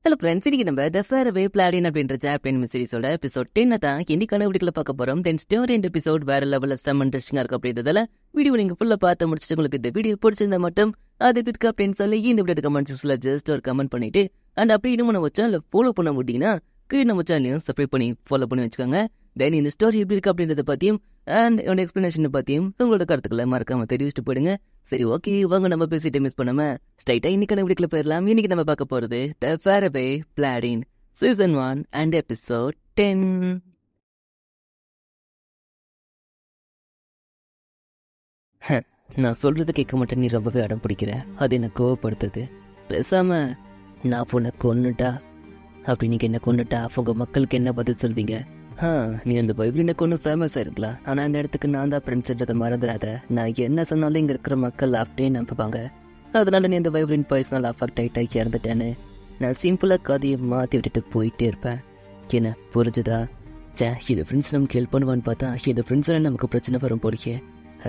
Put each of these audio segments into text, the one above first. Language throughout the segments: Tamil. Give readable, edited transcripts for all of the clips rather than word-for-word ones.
ஹலோ ஃப்ரெண்ட்ஸ், இன்னைக்கு நம்ம த ஃபேரவே பிளாடின் அப்படின்ற சாப்டர் சீரிஸோட எபிசோட் 10 தான் இன்னைக்கான வீடியோல பார்க்க போறோம். தென் ஸ்டோரி அண்ட் எபிசோட் வேற லெவலில் செம்ம இன்ட்ரெஸ்டிங்கா இருக்கு. அப்படின்றதால வீடியோ நீங்க ஃபுல்லா பார்த்து முடிச்சுட்டு உங்களுக்கு இந்த வீடியோ பிடிச்சிருந்தா மட்டும் அது இருக்கு அப்படின்னு சொல்லி இந்த வீடியோ கமெண்ட் செக்ஷன்ல ஜஸ்ட் ஒரு கமெண்ட் பண்ணிட்டு அண்ட் அப்படி இன்னும் நம்ம சேனலை ஃபாலோ பண்ண முடியுங்கன்னா கீழே நம்ம சேனலையும் சப்ஸ்கிரைப் பண்ணி ஃபாலோ பண்ணி வச்சுக்கோங்க. தென் இந்த ஸ்டோரி எப்படி இருக்கு அப்படின்றத பத்தியும் அண்ட் என்னோட எக்ஸ்பிளனேஷனை பத்தியும் உங்களோட கருத்துக்களை மறக்காம தெரிவிச்சுட்டு போயிடுங்க. சரி, ஓகே, வாங்க நம்ம பேசிட்டு மிஸ் பண்ணாம ஸ்ட்ரைட்டா இன்னைக்கான வீடியோக்குள்ள போயிடலாம். இன்னைக்கு நம்ம பார்க்க போறது த ஃபேரவே பிளாடின் சீசன் 1 அண்ட் எபிசோட் 10. நான் சொல்றது கேட்க மாட்டேன், நீ ரொம்பவே அடம் பிடிக்கிற, அது என்ன கோவப்படுத்துது. பேசாம நான் உன்னை கொன்னுட்டா அப்படி நீங்க என்ன கொன்னுட்டா உங்க மக்களுக்கு என்ன பதில் சொல்வீங்க? நீ அந்த பைபிள் கொண்டு ஃபேமஸ் ஆயிருக்கலாம், ஆனா அந்த இடத்துக்கு நான் தான் ஃப்ரெண்ட்ஸ்ன்றதை மறந்துடாத. நான் என்ன சொன்னாலும் இங்க இருக்கிற மக்கள் அப்படியே நம்புவாங்க. அதனால நீ அந்த வைப்ரண்ட் பர்சனல் அஃபெக்ட் ஆகிட்டா இறந்துட்டேன்னு நான் சிம்பிளா கதையை மாற்றி விட்டுட்டு போயிட்டே இருப்பேன். என்ன புரிஞ்சுதா? இது ஃப்ரெண்ட்ஸ் நமக்கு ஹெல்ப் பண்ணுவான்னு பார்த்தா இந்த ஃப்ரெண்ட்ஸில் நமக்கு பிரச்சனை வரும் போலியே.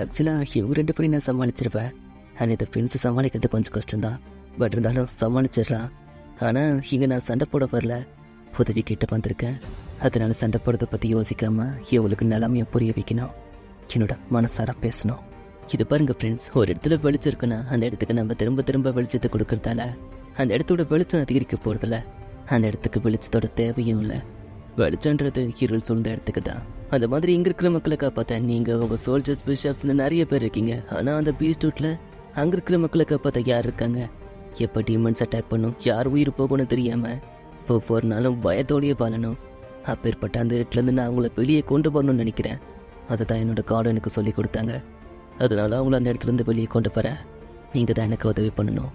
ஆக்சுவலாக இவங்க 2 பேரும் நான் சமாளிச்சிருப்பேன். ஆனால் இந்த ஃப்ரெண்ட்ஸை சமாளிக்கிறது கொஞ்சம் கஷ்டம்தான். பட் இருந்தாலும் சமாளிச்சிடலாம். ஆனால் இங்கே நான் சண்டை போட வரல, உதவி கேட்டு வந்திருக்கேன். அதனால சண்டை போடுறதை பற்றி யோசிக்காம இவங்களுக்கு நிலைமையை புரிய வைக்கணும், என்னோட மனசார பேசணும். இது பாருங்க ஃப்ரெண்ட்ஸ், ஒரு இடத்துல வெளிச்சம் இருக்குன்னா அந்த இடத்துக்கு நம்ம திரும்ப திரும்ப வெளிச்சத்தை கொடுக்கறதால அந்த இடத்தோட வெளிச்சம் அதிகரிக்க போறதில்ல. அந்த இடத்துக்கு வெளிச்சத்தோட தேவையும் இல்லை. வெளிச்சன்றது இருள் சூழ்ந்த இடத்துக்கு தான். அந்த மாதிரி இங்க இருக்கிற மக்களை காப்பாற்ற நீங்க உங்க சோல்ஜர்ஸ் பிஷப்ஸ்ல நிறைய பேர் இருக்கீங்க. ஆனா அந்த பீஸ்டூட்ல அங்க இருக்கிற மக்களை காப்பாற்ற யார் இருக்காங்க? எப்ப டீமன்ஸ் அட்டாக் பண்ணும், யார் உயிர் போகணும்னு தெரியாம ஒவ்வொரு நாளும் பயத்தோடையே வாழணும். அப்பேற்பட்ட அந்த இடத்துலேருந்து நான் அவங்கள வெளியே கொண்டு போகணும்னு நினைக்கிறேன். அதை தான் என்னோட கார்டு எனக்கு சொல்லி கொடுத்தாங்க. அதனால அவங்கள அந்த இடத்துலேருந்து வெளியே கொண்டு வர நீங்கள் தான் எனக்கு உதவி பண்ணணும்.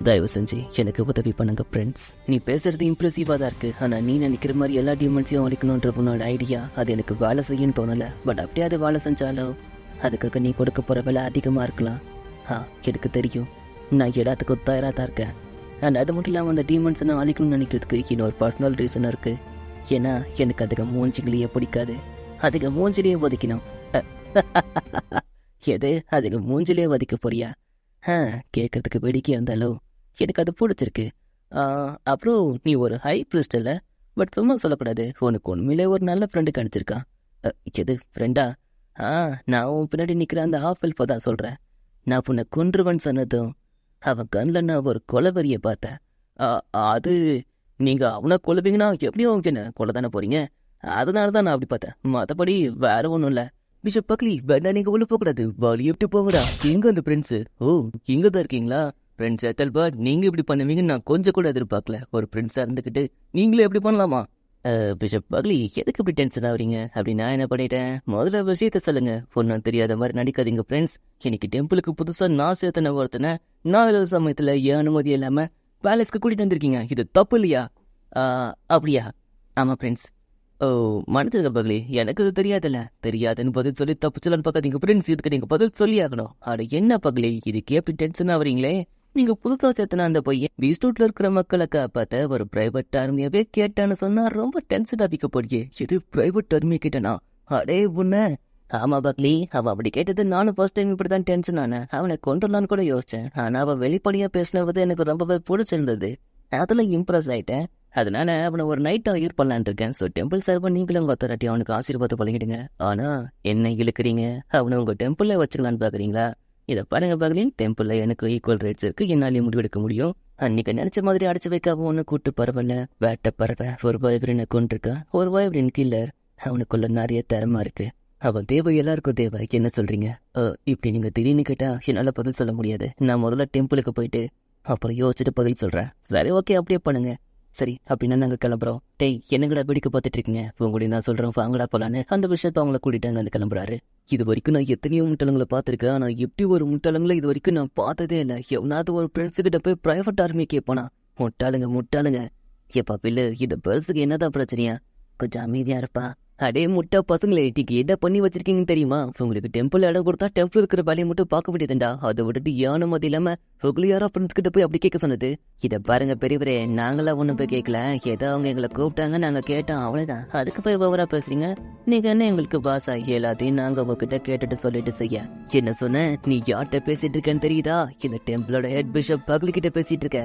தயவு செஞ்சு எனக்கு உதவி பண்ணுங்க ஃப்ரெண்ட்ஸ். நீ பேசுறது இம்ப்ரெசிவாக தான் இருக்குது, ஆனால் நீ நினைக்கிற மாதிரி எல்லா டீமன்ஸையும் அழிக்கணுன்ற உன்னோட ஐடியா அது எனக்கு வேலை செய்யணும்னு தோணலை. பட் அப்படியே அது வேலை செஞ்சாலும் அதுக்காக நீ கொடுக்க போகிற விலை அதிகமாக இருக்கலாம். எனக்கு தெரியும், நான் எல்லாத்துக்கும் தயாராக தான் இருக்கேன். அண்ட் அது மட்டும் இல்லாமல் அந்த டீமன்ஸை நான் அழிக்கணும்னு நினைக்கிறதுக்கு இன்னொரு பர்சனல் ரீசன் இருக்குது. ஏன்னா எனக்கு அதுக்கு மூஞ்சிங்களையே பிடிக்காது. அதுக்கு மூஞ்சிலேயே ஒதுக்கணும். எது, அதுக்கு மூஞ்சிலேயே ஒதுக்க போறியா? கேட்கறதுக்கு வேடிக்கையா இருந்தாலும் எனக்கு அது பிடிச்சிருக்கு. அப்புறம் நீ ஒரு ஹை பிரிஸ்ட் இல்லை, பட் சும்மா சொல்லக்கூடாது. உனக்கு உண்மையிலே ஒரு நல்ல ஃப்ரெண்டு கிடைச்சிருக்கான். எது ஃப்ரெண்டா? நான் உன் பின்னாடி நிற்கிற அந்த ஆஃப் ஹெல்ப்பை தான் சொல்கிறேன். நான் உன்னை கொன்றுவன் சொன்னதும் அவன் கண்ணில் நான் ஒரு கொலவெறியை பார்த்தேன். அது நீங்க அவனை கொல்லுவீங்கன்னா எப்படியும் அவங்க என்ன கொல்ல தானே போறீங்க. அதனால தான் நான் அப்படி பார்த்தேன், மற்றபடி வேற ஒன்றும் இல்லை. பிஷப் பக்லி, வேணா நீங்க உள்ள போகக்கூடாது, வழி எப்படி போகடா. எங்க அந்த ஃப்ரெண்ட்ஸு? இங்க தான் இருக்கீங்களா? ஃப்ரெண்ட்ஸ் எத்தல்பர்ட், நீங்க இப்படி பண்ணுவீங்கன்னு நான் கொஞ்சம் கூட எதிர்பார்க்கல. ஒரு ஃப்ரெண்ட்ஸா இருந்துக்கிட்டு நீங்களே எப்படி பண்ணலாமா? பிஷப் பக்லி, எதுக்கு இப்படி டென்ஷன் ஆகுறீங்க? அப்படி நான் என்ன பண்ணிட்டேன்? முதல்ல விஷயத்த சொல்லுங்க. ஒன்றும் தெரியாத மாதிரி நடிக்காதீங்க ஃப்ரெண்ட்ஸ். இன்னைக்கு டெம்பிளுக்கு புதுசா நான் சேர்த்தன ஒருத்தனை நான் ஏதோ சமயத்துல ஏன் அனுமதி இல்லாம பேலஸ்க்கு கூட்டிட்டு வந்திருக்கீங்க. இது தப்பு இல்லையா? அப்படியா? ஆமா ஃப்ரெண்ட்ஸ். மன்னிச்சிருங்க பக்லி, எனக்கு இது தெரியாதுன்னு பதில் சொல்லி தப்புச்சலான்னு பார்க்காதீங்க ஃப்ரெண்ட்ஸ். இதுக்கு நீங்க பதில் சொல்லி ஆகணும். என்ன பக்லி, இதுக்கு எப்படி டென்ஷன் ஆகுறீங்களே? நீங்க புதுசா சேர்த்தனா அந்த பையன் பீஸ்டூட்ல இருக்கிற மக்களை காப்பாத்த ஒரு பிரைவேட் ஆர்மியாவே கேட்டான்னு சொன்னா ரொம்ப டென்ஷன் ஆகிக்க போறியே. இது பிரைவேட் ஆர்மி கேட்டனா? அடே உன்ன. ஆமா பக்லி, அவன் அப்படி கேட்டது நானும் ஃபர்ஸ்ட் டைம் இப்படிதான் டென்ஷன் ஆனேன். அவனை கொண்டுலான்னு கூட யோசிச்சேன். ஆனா அவன் வெளிப்படையா பேசினது எனக்கு ரொம்பவே பிடிச்சிருந்தது. அதுல இம்ப்ரெஸ் ஆயிட்டேன். அதனால அவனை ஒரு நைட் யூர் பண்ணலான் இருக்கேன். ஸோ டெம்பிள் சார்பா நீங்களும் உங்க அத்தாரிட்டி அவனுக்கு ஆசீர்வாதம் பழகிடுங்க. ஆனா என்ன இழுக்கிறீங்க? அவனை உங்க டெம்பிள்ல வச்சுக்கலான்னு பாக்குறீங்களா? இதை பாருங்க பகலின், டெம்பிள்ல எனக்கு ஈக்குவல் ரைட்ஸ் இருக்கு, என்னாலேயே முடிவெடுக்க முடியும். அன்னைக்கு நினைச்ச மாதிரி அடிச்சு வைக்காம ஒன்று கூட்டு பரவாயில்ல. வேட்ட பறவை ஒரு வைப்ரினை கொண்டிருக்கா, ஒரு வைப்ரின் கில்லர். அவனுக்குள்ள நிறைய திறமை இருக்கு. அவன் தேவை, எல்லாருக்கும் தேவை. என்ன சொல்றீங்க? இப்படி நீங்க திடீர்னு கேட்டா என்னால பதில் சொல்ல முடியாது. நான் முதல்ல டெம்பிளுக்கு போயிட்டு அப்புறம் யோசிச்சுட்டு பதில் சொல்றேன். சரி, ஓகே, அப்படியே பண்ணுங்க. சரி, அப்படின்னா நாங்க கிளம்புறோம். டேய், என்னங்கடா வேடிக்கை பார்த்துட்டு இருக்கீங்க? உங்களையும் நான் சொல்றேன், வாங்கடா போலான்னு அந்த விஷயத்த அவங்கள கூட்டிட்டாங்க. அந்த கிளம்புறாரு. இது வரைக்கும் நான் எத்தனையோ முட்டாளங்களை பார்த்துருக்கேன், ஆனா இப்படி ஒரு முட்டாளங்களை இது வரைக்கும் நான் பார்த்ததே இல்லை. எவனாவது ஒரு ஃப்ரெண்ட்ஸு கிட்ட போய் பிரைவேட் ஆர்மி கேட்பானா? முட்டாளுங்க. ஏப்பா பில்லு, இந்த பெருசுக்கு என்னதான் பிரச்சனையா? கொஞ்சம் அமைதியா இருப்பா. அடே முட்டா பசங்களே, இன்னைக்கு என்ன பண்ணி வச்சிருக்கீங்கன்னு தெரியுமா? உங்களுக்கு டெம்பிள் இடம் கொடுத்தா டெம்பிள் இருக்கிற வேலையை மட்டும் பார்க்க முடியாதுண்டா. அதை விட்டுட்டு யானும் அது இல்லாம யாரோ ஃப்ரெண்ட்ஸ் கிட்ட போய் அப்படி கேட்க சொன்னது. இதை பாருங்க பெரியவரே, நாங்களா ஒன்றும் போய் கேட்கல. ஏதோ அவங்க எங்களை கூப்பிட்டாங்க, நாங்க கேட்டோம், அவ்வளவுதான். அதுக்கு போய் ஓவரா பேசுறீங்க. நீங்க என்ன எங்களுக்கு பாசா? எல்லாத்தையும் நாங்க உங்ககிட்ட கேட்டுட்டு சொல்லிட்டு செய்ய. என்ன சொன்ன? நீ யார்கிட்ட பேசிட்டு இருக்கேன்னு தெரியுதா? இந்த டெம்பிளோட ஹெட் பிஷப் பக்லி கிட்ட பேசிட்டு இருக்க.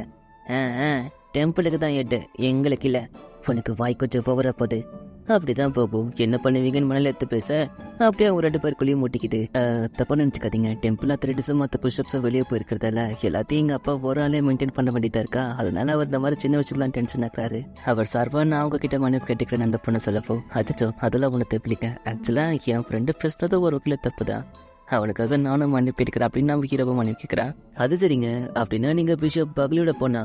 டெம்பிளுக்கு தான் எட்டு, எங்களுக்கு இல்லை. உனக்கு வாய் கொஞ்சம் போகிற போது அப்படிதான் போகும். என்ன பண்ணுவீங்கன்னு மணல எடுத்து பேச அப்படியே அவங்க 2 பேருக்குள்ளேயும் முட்டிக்கிது. தப்பா நினச்சிக்காதீங்க. டெம்பிள் அத்லெட்டிஸும் மற்ற புஷ்அப்ஸும் வெளியே போயிருக்கிறதால எல்லாத்தையும் எங்கள் அப்பா ஒரு ஆளே மெயின்டைன் பண்ண வேண்டியதா இருக்கா. அதனால அவர் இந்த மாதிரி சின்ன விஷயத்துலாம் டென்ஷன் ஆக்குறாரு. அவர் சார்பா நான் அவங்க கிட்ட மன்னிப்பு கேட்டுக்கிறேன் அந்த பொண்ணு சொல்லப்போ. அதுச்சோ அதெல்லாம் ஒன்று தப்பிலிங்க. ஆக்சுவலாக என் ஃப்ரெண்டு பேசுனது ஒரு வகையில் தப்பு தான். அவனுக்காக நானும் மன்னிப்பு எடுக்கிறேன் அப்படின்னு நம்ம ஹீரோவை மன்னிப்பு கேட்குறான். அது சரிங்க. அப்படின்னா நீங்கள் பிஷப் பகலியோட பொண்ணா?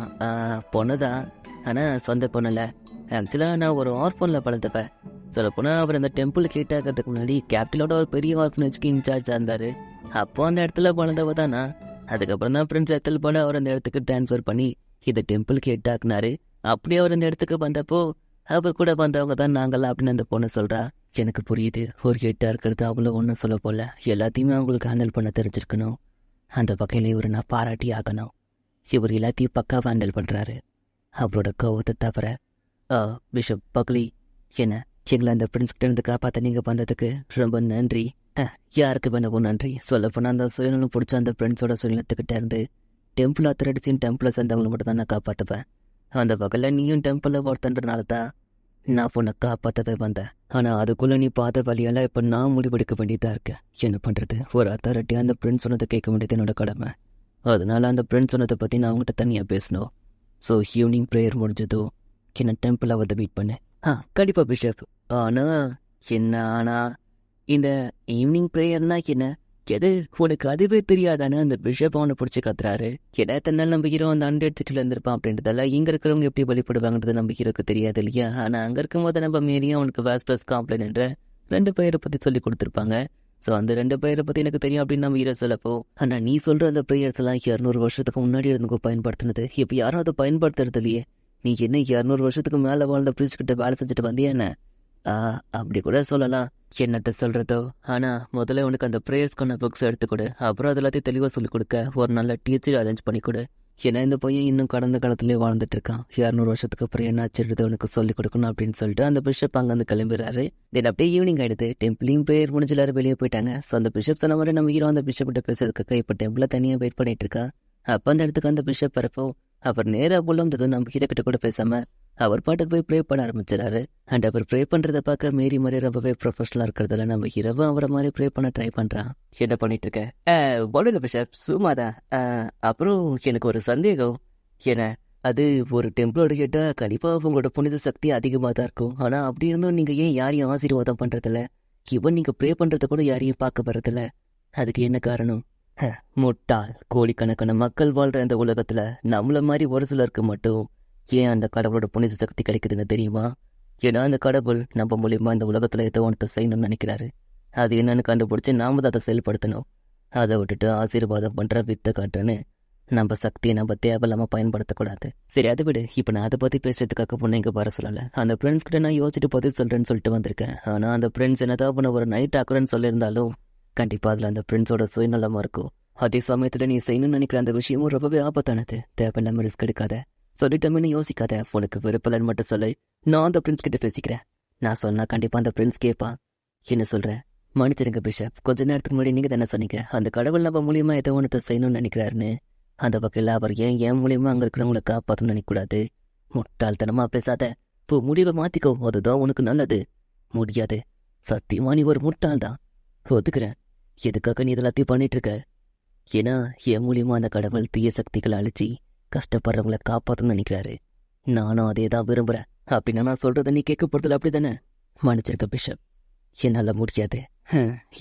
பொண்ணுதான், ஆனால் சொந்த பொண்ணுல. ஆக்சுவலாக நான் ஒரு ஆர்ஃபனில் பழந்தப்பேன். சொல்லப்போனால் அவர் அந்த டெம்பிள் கேட்டாக்கிறதுக்கு முன்னாடி கேபிட்டலோட ஒரு பெரிய ஆர்ஃபனேஜ்க்கு இன்சார்ஜாக இருந்தார். அப்போ அந்த இடத்துல பழந்தவ தானா. அதுக்கப்புறம் தான் ஃப்ரெண்ட்ஸ் இடத்துல போட அவர் அந்த இடத்துக்கு ட்ரான்ஸ்ஃபர் பண்ணி இதை டெம்பிள் கேட்டாக்குனாரு. அப்படியே அவர் அந்த இடத்துக்கு வந்தப்போ அவர் கூட வந்தவங்க தான் நாங்களாம் அப்படின்னு அந்த பொண்ணு சொல்கிறா. எனக்கு புரியுது, ஒரு ஹெட்டாக இருக்கிறது அவ்வளோ ஒன்றும் சொல்ல போல. எல்லாத்தையுமே அவங்களுக்கு ஹேண்டில் பண்ண தெரிஞ்சிருக்கணும். அந்த வகையில் இவரை நான் பாராட்டி ஆகணும். இவர் எல்லாத்தையும் பக்காவாக ஹேண்டில் பண்ணுறாரு. அவரோட கோவத்தை தவிர. பிஷப் பக்லி, என்ன எங்களை அந்த பிரின்ஸ்கிட்ட இருந்து காப்பாற்ற நீங்கள் வந்ததுக்கு ரொம்ப நன்றி. யாருக்கு வேணவும் நன்றி. சொல்லப்போனால் அந்த சுயநலம் பிடிச்ச அந்த ஃப்ரெண்ட்ஸோட சுயநலத்துக்கிட்ட இருந்து டெம்பிள் அத்லெட்டிஸின் டெம்பிளை சேர்ந்தவங்களை மட்டும் தான் நான் காப்பாற்றுவேன். அந்த வகையில் நீயும் டெம்பிளில் ஒருத்தன்றனால தான் நான் உன்னை காப்பாற்றவே வந்தேன். ஆனால் அதுக்குள்ளே நீ பார்த்த வழியெல்லாம் இப்போ நான் முடிவெடுக்க வேண்டியதாக இருக்கேன். என்ன பண்ணுறது, ஒரு அத்தாரிட்டியாக அந்த ஃப்ரெண்ட்ஸ் சொன்னதை கேட்க வேண்டியது என்னோட கடமை. அதனால அந்த ஃப்ரெண்ட்ஸ் சொன்னதை பற்றி நான் அவங்ககிட்ட தனியாக பேசணும். ஸோ ஈவினிங் ப்ரேயர் முடிஞ்சதோ என்ன டெம்பிளை வந்து மீட் பண்ணேன். கண்டிப்பாக பிஷப். ஆனால் இந்த ஈவினிங் ப்ரேயர்னா என்ன, எது உனக்கு அதுவே தெரியாதானே? அந்த பிஷப் அவனை பிடிச்சி கத்துறாரு. ஏன்னா தன்னால் நம்ம ஹீரோ அந்த 100 சிட்டில் இருந்திருப்பான் அப்படின்றதால இங்கே இருக்கிறவங்க எப்படி வழிபடுவாங்கன்றது நம்ம ஹீரோக்கு தெரியாது இல்லையா. ஆனால் அங்கே இருக்கும்போது நம்ம மேரியும் அவனுக்கு வாஸ்பிளஸ் காம்ப்ளைண்ட் என்ற 2 பேரை பற்றி சொல்லி கொடுத்துருப்பாங்க. ஸோ அந்த 2 பேரை பற்றி எனக்கு தெரியும் அப்படின்னு நம்ம ஹீரோ சொல்லப்போ, ஆனால் நீ சொல்கிற அந்த ப்ரேயர்ஸ் எல்லாம் 200 வருஷத்துக்கு முன்னாடி இருந்துக்கோ பயன்படுத்தினது. இப்போ யாரும் அதை பயன்படுத்துறது இல்லையே. நீ என்ன 200 வருஷத்துக்கு மேலே வாழ்ந்த பிரிச்சுக்கிட்ட வேலை செஞ்சுட்டு வந்தியா என்ன? அப்படி கூட சொல்லலாம். என்னத்தை சொல்கிறதோ. ஆனால் முதல்ல உனக்கு அந்த ப்ரேயர்ஸ்க்கான புக்ஸ் எடுத்துக்கொடு. அப்புறம் அது எல்லாத்தையும் தெளிவாக சொல்லிக் கொடுக்க ஒரு நல்ல டீச்சர் அரேஞ்ச் பண்ணி கொடு. ஏன்னா இந்த பையன் இன்னும் கடந்த காலத்துலேயே வாழ்ந்துட்டு இருக்கான். 200 வருஷத்துக்கு அப்புறம் என்ன ஆச்சுறது உனக்கு சொல்லிக் கொடுக்கணும் அப்படின்னு சொல்லிட்டு அந்த பிஷப் அங்கேருந்து கிளம்பிடுறாரு. தென் அப்படியே ஈவினிங் ஆகிடுது. டெம்பிளையும் ப்ரேயர் முடிஞ்சு எல்லாரும் வெளியே போயிட்டாங்க. ஸோ அந்த பிஷப் சொன்ன மாதிரி நம்ம ஹீரோ அந்த பிஷப் கிட்ட பேசுறதுக்கு இப்போ டெம்பிளில் தனியாக வெயிட் பண்ணிட்டு இருக்கா. அப்போ அந்த இடத்துக்கு அந்த பிஷப் வரப்போ அவர் நேராக உள்ள வந்தது நம்ம ஹீரோ கிட்ட கூட பேசாமல் அவர் பாட்டுக்கு போய் ப்ரே பண்ண ஆரம்பிச்சிடாரு. அண்ட் அவர் ப்ரே பண்ணுறதை பார்க்க மேரி மாதிரி ரொம்பவே ப்ரொஃபஷனலாக இருக்கிறதால நம்ம ஹீரோவும் அவரை மாதிரி ப்ரே பண்ண ட்ரை பண்ணுறான். என்ன பண்ணிட்டு இருக்க? போடல பிஷப், சும்மாதான். அப்புறம் எனக்கு ஒரு சந்தேகம். ஏன்னா அது ஒரு டெம்பிளோட கேட்டால் கண்டிப்பாக உங்களோட புனித சக்தி அதிகமாக தான் இருக்கும். ஆனால் அப்படி இருந்தும் நீங்கள் ஏன் யாரையும் ஆசீர்வாதம் பண்ணுறதில்ல? இவன் நீங்கள் ப்ரே பண்ணுறத கூட யாரையும் பார்க்க வர்றதில்ல. அதுக்கு என்ன காரணம்? முட்டாள். கோடிக்கணக்கான மக்கள் வாழ்கிற இந்த உலகத்தில் நம்மள மாதிரி ஒரு சிலருக்கு மட்டும் ஏன் அந்த கடவுளோட புனித சக்தி கிடைக்குதுன்னு தெரியுமா? ஏன்னா அந்த கடவுள் நம்ம மூலியமாக இந்த உலகத்தில் ஏதோ ஒன்றத்தை செய்யணும்னு நினைக்கிறாரு. அது என்னன்னு கண்டுபிடிச்சி நாம தான் அதை செயல்படுத்தணும். அதை விட்டுட்டு ஆசீர்வாதம் பண்ணுற வித்தை காட்டுன்னு நம்ம சக்தியை நம்ம தேவையில்லாமல் பயன்படுத்தக்கூடாது. சரி அதை விடு. இப்போ நான் அதை பற்றி பேசுறதுக்காக பொண்ணு இங்கே வர சொல்லலை. அந்த ஃப்ரெண்ட்ஸ் கிட்ட நான் யோசிச்சுட்டு பதில் சொல்கிறேன்னு சொல்லிட்டு வந்திருக்கேன். ஆனால் அந்த ஃப்ரெண்ட்ஸ் என்னதான் பண்ண ஒரு நைட் ஆக்குறேன்னு சொல்லியிருந்தாலும் கண்டிப்பாக அதில் அந்த ஃப்ரெண்ட்ஸோட சுயநலமாக இருக்கும். அதே சமயத்தில் நீ செய்யணும்னு நினைக்கிற அந்த விஷயமும் ரொம்பவே ஆபத்தானது. தேவையில்லாமல் ரிஸ்க் எடுக்காத. சொல்லிட்டோம்னு யோசிக்காத. உனக்கு விருப்பலன்னு மட்டும் சொல்லு. நான் அந்த பிரின்ஸ் கிட்ட பேசிக்கிறேன். நான் சொன்னா கண்டிப்பாக அந்த பிரின்ஸ் கேட்பான். என்ன சொல்கிறேன்? மன்னிச்சிருங்க பிஷப், கொஞ்ச நேரத்துக்கு முன்னாடி நீங்கள் தானே சொன்னீங்க அந்த கடவுள் நம்ம மூலியமா ஏதோ ஒன்றத்தை செய்யணும்னு நினைக்கிறாருன்னு. அந்த வகையில் அவர் ஏன் மூலியமா அங்கே இருக்கிறவங்களை காப்பாற்றணும்னு நினைக்கக்கூடாது. முட்டாள்தனமா பேசாத. இப்போ முடிவை மாற்றிக்கோ, அதுதான் உனக்கு நல்லது. முடியாது. சத்தியமா நீ ஒரு முட்டாள் தான். ஒத்துக்கிறேன். எதுக்காக நீ இதெல்லாத்தையும் பண்ணிட்டு இருக்க? ஏன்னா என் மூலியமா அந்த கடவுள் தீய சக்திகளை அழிச்சு கஷ்டப்படுறவங்களை காப்பாற்றணும்னு நினைக்கிறாரு. நானும் அதே தான் விரும்புகிறேன். அப்படின்னா நான் சொல்கிறத நீ கேட்க போகிறதில்ல அப்படி தானே? மன்னிச்சிருக்க பிஷப், என்னால் முடியாது.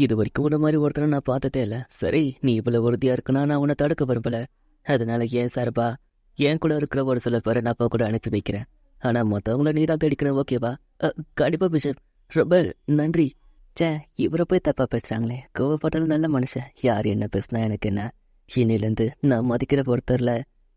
இது வரைக்கும் ஒரு மாதிரி ஒருத்தரை நான் பார்த்ததே இல்லை. சரி, நீ இவ்வளோ உறுதியாக இருக்குன்னா நான் உன்னை தடுக்க விரும்பலை. அதனால ஏன் சார்பா என் கூட இருக்கிற ஒரு சில பேரை நான் கூட அனுப்பி வைக்கிறேன். ஆனால் மற்றவங்கள நீ தான் தேடிக்கிறேன், ஓகேவா? கண்டிப்பாக பிஷப், ரொம்ப நன்றி. இவரை போய் தப்பா பேசுறாங்களே. கோவப்பட்டாலும் நல்ல மனுஷன். யார் என்ன பேசுனா எனக்கு என்ன? இன்னிலேருந்து நான் மதிக்கிற ஒருத்தர்ல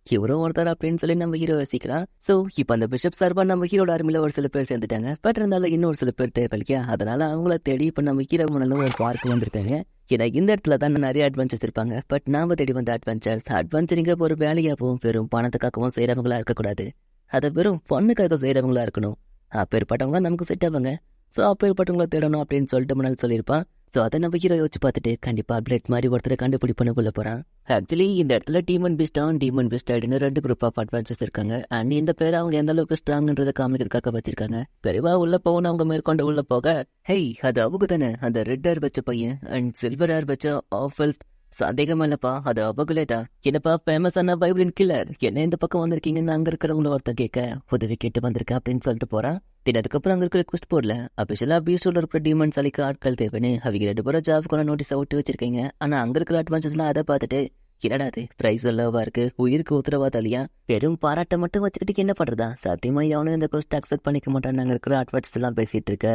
இவரும் ஒருத்தர் அப்படின்னு சொல்லி நம்ம ஹீரோ யோசிக்கிறான். ஸோ இப்போ அந்த பிஷப் சார்பா நம்ம ஹீரோட ஆர்மியில் ஒரு சில பேர் சேர்ந்துட்டாங்க. பட் இருந்தாலும் இன்னொரு சில பேர் தேவை இல்லையா? அதனால அவங்கள தேடி இப்போ நம்ம ஹீரோ முன்னால ஒரு பார்க் வந்திருக்காங்க. ஏன்னா இந்த இடத்துல தான் நிறைய அட்வென்ச்சர்ஸ் இருப்பாங்க. பட் நாம தேடி வந்த அட்வென்ச்சரிங்க ஒரு வேலையாகவும் வெறும் பணத்துக்காகவும் செய்கிறவங்களா இருக்கக்கூடாது. அதை வெறும் பொண்ணுக்காக செய்கிறவங்களா இருக்கணும். அப்பேற்பட்டவங்க நமக்கு செட் ஆவாங்க. ஸோ அப்பேற்பட்டவங்கள தேடணும் அப்படின்னு சொல்லிட்டு முன்னாள் சொல்லியிருப்பான். ஸோ அதை நம்ம ஹீரோ யோசிச்சு பார்த்துட்டு கண்டிப்பா பிளட் மாதிரி ஒருத்தரை கண்டுபிடிப்பன உள்ள போறான். ஆக்சுவலி இந்த இடத்துல டீமன் பீஸ்ட் ஆயிடுன்னு 2 குரூப் ஆஃப் அட்வான்சஸ் இருக்காங்க. அண்ட் இந்த பேர் அவங்க எந்த அளவுக்கு ஸ்ட்ராங்ன்றதை காமிக்கிறதுக்காக வச்சிருக்காங்க. தெளிவா உள்ள போகணும் அவங்க மேற்கொண்டு உள்ள போக ஹெய் அது அவங்க தானே அந்த ரெட் ஹேர் வச்ச பையன் அண்ட் சில்வர் ஹேர் வச்ச ஆஃபல். சந்தேகமா இல்லப்பா அது அவங்களேடா. என்னப்பா ஃபேமஸான வைப்ரன் கில்லர் என்ன இந்த பக்கம் வந்திருக்கீங்கன்னு அங்க இருக்கிறவங்கள ஒருத்தர் கேட்க உதவி கேட்டு வந்திருக்கேன் அப்படின்னு சொல்லிட்டு போறான். அதுக்கப்புறம் அங்க இருக்கிற குஸ்ட் போர்ட்ல அபிஷியலா பீஸ்டோட இருக்கிற டீமன்ஸ் அழிக்க ஆட்கள் தேவைன்னு அவங்க 2 பேரும் ஜாப்க்கு நோட்டீஸ் விட்டு வச்சிருக்கீங்க. ஆனா அங்க இருக்கிற அட்வான்சஸ்லாம் அதை பார்த்துட்டு என்னடா அது பிரைஸ் எல்லவா இருக்கு உயிருக்கு உத்தரவாதம் வெறும் பாராட்ட மட்டும் வச்சுக்கிட்டு என்ன பண்றதா சத்தியமா எவனும் இந்த கோஸ்ட் அக்செப்ட் பண்ணிக்க மாட்டான்னு அங்க இருக்கிற அட்வான்சஸ் எல்லாம் பேசிட்டு இருக்க.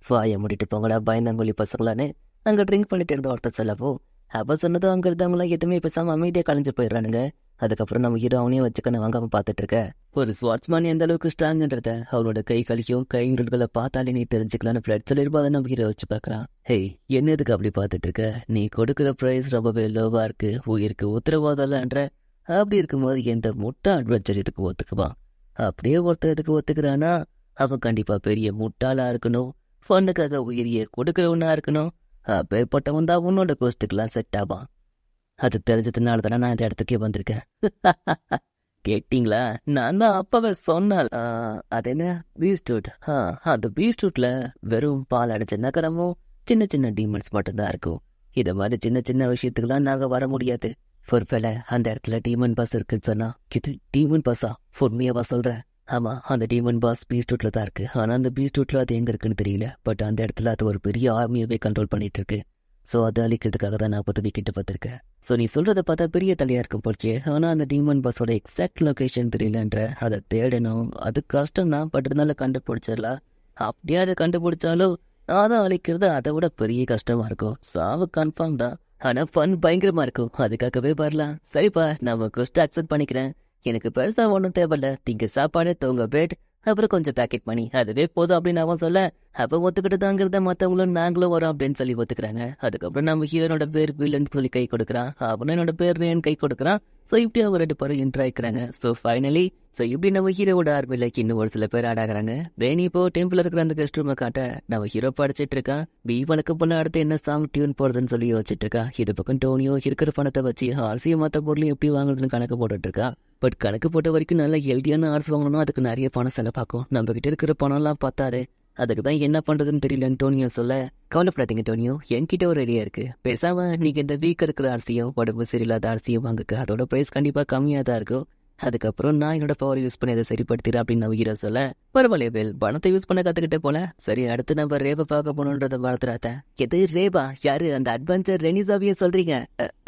வாய முடிட்டு போங்கடா பயந்தாங்கொல்லி பசங்களான்னு அங்க ட்ரிங்க் பண்ணிட்டு இருந்த ஒருத்தர் சொல்லவோ அவ சொன்னதும் அங்க இருந்தவங்களாம் எதுவுமே பேசாம அமைதியா கலைஞ்சு போயிடுறானுங்க. அதுக்கப்புறம் நம்ம ஹீரோ அவனையும் வச்சுக்கணும் வாங்காம பார்த்துட்டு இருக்க. ஒரு ஸ்வாட்ஸ்மேன் எந்த அளவுக்கு ஸ்ட்ராங்ன்றத அவனோட கை கழிக்கும் கைகளை பார்த்தாலே நீ தெரிஞ்சுக்கலான்னு ஃபிளட் சொல்லிருப்பா அதை நம்ம ஹீரோ வச்சு பார்க்கறான். ஹேய் என்னதுக்கு அப்படி பார்த்துட்டு இருக்க, நீ கொடுக்குற ப்ரைஸ் ரொம்பவே லோவா இருக்கு, உயிருக்கு உத்தரவாதம் இல்லைன்ற. அப்படி இருக்கும்போது எந்த முட்டை அட்வென்ச்சர் இதுக்கு ஒத்துக்குவான்? அப்படியே ஒருத்தர் இதுக்கு ஒத்துக்கிறானா அவன் கண்டிப்பா பெரிய முட்டாளா இருக்கணும், பொண்ணுக்காக உயிரியை கொடுக்கறவனா இருக்கணும். அப்பேற்பட்டவன் தான் உன்னோட கோஸ்ட்டுக்கெல்லாம் செட் ஆவான். அது தெரிஞ்சதுனால தானே நான் இந்த இடத்துக்கே வந்திருக்கேன். கேட்டீங்களா? நான் தான் அப்பவே சொன்னால் அது என்ன பீஸ்டூட். அந்த பீஸ்டூட்ல வெறும் பால் அடைச்ச நகரமும் சின்ன சின்ன டீமன்ஸ் மட்டும்தான் இருக்கும். இதை மாதிரி சின்ன சின்ன விஷயத்துக்குலாம் நாங்க வர முடியாது. ஒருவேளை அந்த இடத்துல டீமன் பாஸ் இருக்குன்னு சொன்னா இது டீமன் பாஸா? உண்மையாவா சொல்ற? ஆமா அந்த டீமன் பாஸ் பீஸ்டூட்ல தான் இருக்கு. ஆனா அந்த பீஸ்டூட்ல அது எங்க இருக்குன்னு தெரியல. பட் அந்த இடத்துல அது ஒரு பெரிய ஆர்மியவே கண்ட்ரோல் பண்ணிட்டு இருக்கு. ஸோ அதை அழிக்கிறதுக்காக தான் நான் உதவி கிட்ட பார்த்துருக்கேன். ஸோ நீ சொல்றதை பார்த்தா பெரிய தலையா இருக்கும் போச்சே. ஆனால் அந்த டீமன் பாஸோட எக்ஸாக்ட் லொகேஷன் தெரியலன்ற. அதை தேடணும், அது கஷ்டம் தான். பட் இருந்தாலும் கண்டுபிடிச்சிடலாம். அப்படியே அதை கண்டுபிடிச்சாலும் அதை அழிக்கிறது அதை விட பெரிய கஷ்டமா இருக்கும். சாவு கன்ஃபார்ம் தான், ஆனா ஃபன் பயங்கரமா இருக்கும். அதுக்காகவே வரலாம். சரிப்பா நம்ம கொஸ்ட் அக்செப்ட் பண்ணிக்கிறேன். எனக்கு பெருசா ஒன்றும் தேவையில்ல. திங்க சாப்பாடு தூங்க பெட் அப்புறம் கொஞ்சம் பேக்கெட் பண்ணி அதுவே போதும் அப்படின்னு அவன் சொல்ல அப்ப ஒத்துக்கிட்டு தாங்கிறத மற்றவங்களும் நாங்களும் வரோம் அப்படின்னு சொல்லி ஒத்துக்கிறாங்க. அதுக்கப்புறம் நம்ம ஹீரோனோட பேர் வில்லன்னு சொல்லி கை கொடுக்குறான். அவனும் என்னோட பேர் ரேன் கை கொடுக்குறான். ஸோ இப்படி அவங்க 2 பேரும் இன்ட்ரா ஆயிக்கிறாங்க. ஸோ ஃபைனலி இப்படி நம்ம ஹீரோவோட ஆர்மியில இன்னும் ஒரு சில பேர் ஆடாகிறாங்க. தேனி இப்போ டெம்பிள் இருக்கிற அந்த கெஸ்ட் ரூமை காட்ட நம்ம ஹீரோ படிச்சிட்டு இருக்கான். பீவனுக்கு போல அடுத்து என்ன சாங் டியூன் போடுறதுன்னு சொல்லி யோசிச்சுட்டு இருக்கா. இது பக்கம் டோனியோ இருக்கிற பணத்தை வச்சு ஆர்சியும் மற்ற பொருளையும் எப்படி வாங்குறதுன்னு கணக்கு போட்டுட்டு இருக்கா. பட் கணக்கு போட்ட வரைக்கும் நல்ல ஹெல்த்தியான ஆர்ஸ் வாங்கணும், அதுக்கு நிறைய பணம் செலவாக்கும். நம்ம கிட்ட இருக்கிற பணம்லாம் பார்த்தாரு. அதுக்கு தான் என்ன பண்றதுன்னு தெரியலன்னு டோனியோ சொல்ல கவலைப்படாதீங்க டோனியோ, என்கிட்ட ஒரு ஐடியா இருக்கு. பேசாம நீங்க இந்த வீக் இருக்கிற அரிசியும் உடம்பு சரியில்லாத அரிசியும் வாங்குக்கு. அதோட பிரைஸ் கண்டிப்பா கம்மியா தான் இருக்கும். அதுக்கப்புறம் நான் என்னோட பவர் யூஸ் பண்ணி அதை சரி படுத்திடுறேன் அப்படின்னு நம்ம ஹீரோ சொல்ல பரவாயில்ல வேல் பணத்தை யூஸ் பண்ண கத்துக்கிட்டே போல. சரி அடுத்து நம்ம ரேவை பார்க்க போகணுன்றத வளர்த்துறாத்த. எது ரேவா? யாரு அந்த அட்வென்ச்சர் ரெனிசாவியே சொல்றீங்க?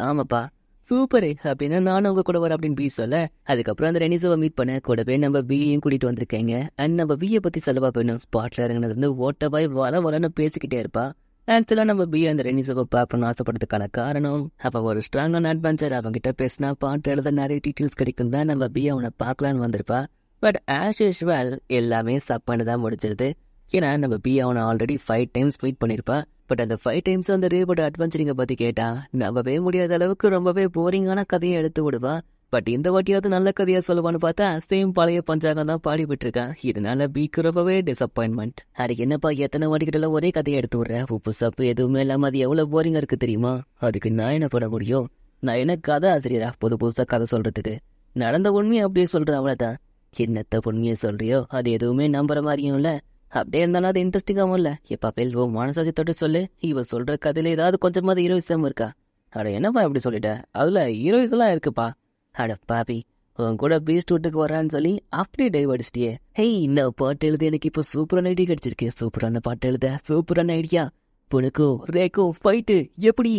ஆமாப்பா சூப்பரு அப்படின்னா நானும் உங்க கூட வர அப்படின்னு பி சொல்ல அதுக்கப்புறம் அந்த ரெனிசாவை மீட் பண்ண கூடவே நம்ம பியையும் கூட்டிட்டு வந்திருக்கேங்க. அண்ட் நம்ம பியை பத்தி செலவா போயிடும். ஸ்பாட்ல இறங்கினது வந்து ஓட்டவாய் வளன்னு பேசிக்கிட்டே இருப்பா. ஆக்சுவலா நம்ம பி அந்த ரெனிசாவை பார்க்கணும்னு ஆசைப்படுறதுக்கான காரணம் அவ ஒரு ஸ்ட்ராங்கான அட்வென்ச்சர். அவங்கிட்ட பேசினா பாட்டு எழுத நிறைய டீட்டெயில்ஸ் கிடைக்கும் தான் நம்ம பி அவனை பார்க்கலான்னு வந்திருப்பா. பட் ஆஸ் யூஸ்வல் எல்லாமே சப்பான்னு தான் முடிச்சிருது. ஏன்னா நம்ம பி அவனை ஆல்ரெடி 5 times மீட் பண்ணிருப்பா. பட் அந்த 5 times அந்த ரேவோட அட்வென்ச்சரிங்க பத்தி கேட்டா நம்பவே முடியாத அளவுக்கு ரொம்பவே போரிங்கான கதையை எடுத்து விடுவா. பட் இந்த வாட்டியாவது நல்ல கதையா சொல்லுவான்னு பார்த்தா சேம் பழைய பஞ்சாங்கம் தான் பாடி விட்டுருக்கான். இதனால பிக்கு ரொம்பவே டிசப்பாயின்மெண்ட். அது என்னப்பா எத்தனை வாட்டிக்கிட்ட ஒரே கதையை எடுத்து விடுற, உப்பு சப்பு எதுவுமே இல்லாம அது எவ்வளவு போரிங்கா இருக்கு தெரியுமா? அதுக்கு நான் என்ன பண்ண முடியும்? நான் என்ன கதை ஆசிரியரா புதுசா கதை சொல்றதுக்கு? நடந்த உண்மையை அப்படியே சொல்றேன் அவ்வளவுதான். என்னத்த உண்மையை சொல்றியோ அது எதுவுமே நம்புற மாதிரியும் இல்ல, அப்படியே இருந்தாலும் அது இன்ட்ரெஸ்டிங்காகவும் இல்ல. எப்பா பேல்வோ மனசாட்சியத்தோட சொல்லு, இவ சொல்ற கதையில ஏதாவது கொஞ்சமாவது ஹீரோயிசம் இருக்கா? அட என்னப்பா இப்படி சொல்லிட்ட, அதுல ஹீரோயிஸ் எல்லாம் இருக்குப்பா. அட பாபி உன் கூட பீஸ்ட் வீட்டுக்கு வரான்னு சொல்லி அப்படியே டைவ் அடிச்சிட்டியே. ஹேய் இந்த பாட்டு எழுத எனக்கு இப்போ சூப்பரான ஐடியா கிடைச்சிருக்கு. சூப்பரான பாட்டு எழுத சூப்பரான ஐடியா. புனுக்கோ ரேக்கோ ஃபைட்டு எப்படி?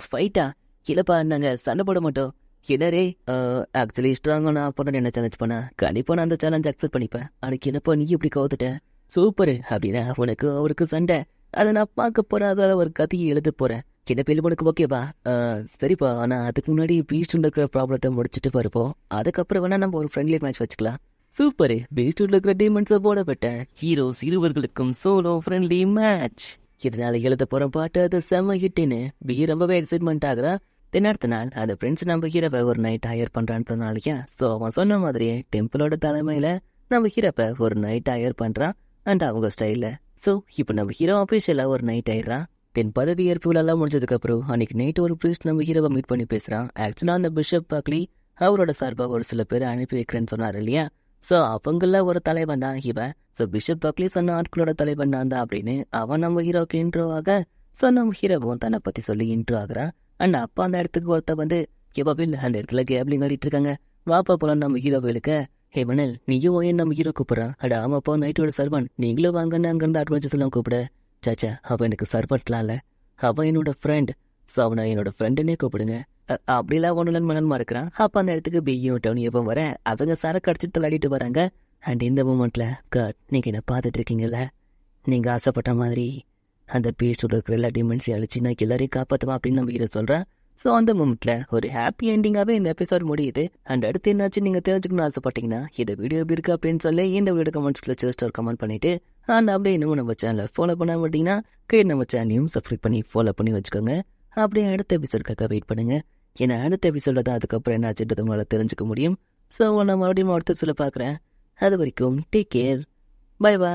ஃபைட்டா? இல்லப்பா நாங்க சண்டை போட மாட்டோம். என்னரே ஆக்சுவலி ஸ்ட்ராங்கா நான் போன என்ன சேலஞ்ச் பண்ண கண்டிப்பா நான் அந்த சேலஞ்ச் அக்செப்ட் பண்ணிப்பேன். அதுக்கு என்னப்பா நீ எப்படி கவுத்துட்ட? சூப்பரு அப்படின்னா உனக்கு அவருக்கு சண்டை அதை நான் பார்க்க போறேன். அதால ஒரு கதையை எழுத போறேன். என்ன பேர் உனக்கு ஓகேவா? சரிப்பா, ஆனா அதுக்கு முன்னாடி பீஸ்ட் இருக்கிற ப்ராப்ளத்தை முடிச்சுட்டு வருவோம். அதுக்கப்புறம் வேணா நம்ம ஒரு ஃப்ரெண்ட்லி மேட்ச் வச்சுக்கலாம். சூப்பரு, பீஸ்ட் இருக்கிற டீமன்ஸை போடப்பட்ட ஹீரோஸ் இருவர்களுக்கும் சோலோ ஃப்ரெண்ட்லி மேட்ச். இதனால எழுத போற பாட்டு அது செம்ம ஹிட்டுன்னு பி ரொம்பவே எக்ஸைட்மெண்ட் ஆகுறா. அடுத்த நாள் அந்த ஃப்ரெண்ட்ஸ் நம்ம ஹீரோவை ஒரு நைட் ஹையர் பண்றான்னு சொன்னாலையா. ஸோ அவன் சொன்ன மாதிரியே டெம்பிளோட தலைமையில நம்ம ஹீரோவை ஒரு நைட் ஹையர் பண்றான். அண்ட் அவங்க ஸ்டைல்ல ஸோ இப்போ நம்ம ஹீரோ அஃபீஷியலாக ஒரு நைட் ஆயிடுறான். தென் பதவி ஏற்பு விழாலாம் முடிஞ்சதுக்கப்புறம் அன்னைக்கு நைட்டு ஒரு ப்ரீஸ்ட் நம்ம ஹீரோவை மீட் பண்ணி பேசுகிறான். ஆக்சுவலாக அந்த பிஷப் பாக்லி அவரோட சார்பாக ஒரு சில பேர் அனுப்பி வைக்கிறேன்னு சொன்னார் இல்லையா. ஸோ அவங்கள ஒரு தலைவன் தான் இவன். ஸோ பிஷப் பாக்லி சொன்ன ஆட்களோட தலைவன் நான் தான் அப்படின்னு அவன் நம்ம ஹீரோக்கு இன்ட்ரோ ஆக, ஸோ நம்ம ஹீரோவும் தன்னை பற்றி சொல்லி இன்ட்ரோ ஆகுறான். அண்ட் அப்போ அந்த இடத்துக்கு ஒருத்த வந்து ஹிபாவில் அந்த இடத்துல கேப்லிங் ஆடிட்டு இருக்காங்க. வாப்பா போலாம் நம்ம ஹீரோவை இழுக்க. ஹே மணல், நீயும் ஏன் நம்ம ஹீரோ கூப்பிட்றான்? அட ஆமாப்பா, நைட்டோட சர்வன், நீங்களும் வாங்கன்னு அங்கேருந்து அட்வென்ச்சர்ஸ் எல்லாம் கூப்பிட. சாச்சா, அவன் எனக்கு சர்வன்ட்லாம் இல்லை, அவன் என்னோட ஃப்ரெண்ட். ஸோ அவனை என்னோட ஃப்ரெண்டுன்னே கூப்பிடுங்க. அப்படிலாம் ஒன்றுலன்னு மனமா இருக்கிறான். அப்போ அந்த இடத்துக்கு பியும் டவுனியவும் வர அவங்க சரக்கு அடிச்சு தள்ளாடிட்டு வராங்க. அண்ட் இந்த மூமெண்ட்ல காட், நீங்கள் என்ன பார்த்துட்டு இருக்கீங்கல்ல, நீங்கள் ஆசைப்பட்ட மாதிரி அந்த பீஸோட இருக்கிற எல்லா டிமென்ஸையும் அழிச்சு நான் எல்லாரையும் காப்பாற்றுவான் அப்படின்னு நம்ம ஹீரோ சொல்கிறேன். ஸோ அந்த மூமெண்ட்ல ஒரு ஹாப்பி எண்டிங்காகவே இந்த எபிசோட் முடியுது. அண்ட் அடுத்து என்னாச்சு நீங்கள் தெரிஞ்சுக்கணும்னு ஆசைப்பட்டீங்கன்னா இந்த வீடியோ எப்படி இருக்கு அப்படின்னு சொல்லி இந்த வீடியோ கமெண்ட்ஸில் ஜஸ்ட் ஒரு கமெண்ட் பண்ணிட்டு, அண்ட் அப்படியே இன்னும் நம்ம சேனலை ஃபாலோ பண்ண மாட்டீங்கன்னா நம்ம சேனலையும் சப்ஸ்கிரைப் பண்ணி ஃபாலோ பண்ணி வச்சுக்கோங்க. அப்படியே அடுத்த எபிசோடுக்காக வெயிட் பண்ணுங்க. ஏன்னா அடுத்த எபிசோட தான் அதுக்கப்புறம் என்ன ஆச்சுன்றது உங்களால் தெரிஞ்சுக்க முடியும். ஸோ நான் மறுபடியும் அடுத்த எபிசோட பார்க்குறேன். அது வரைக்கும் டேக் கேர், பை பை.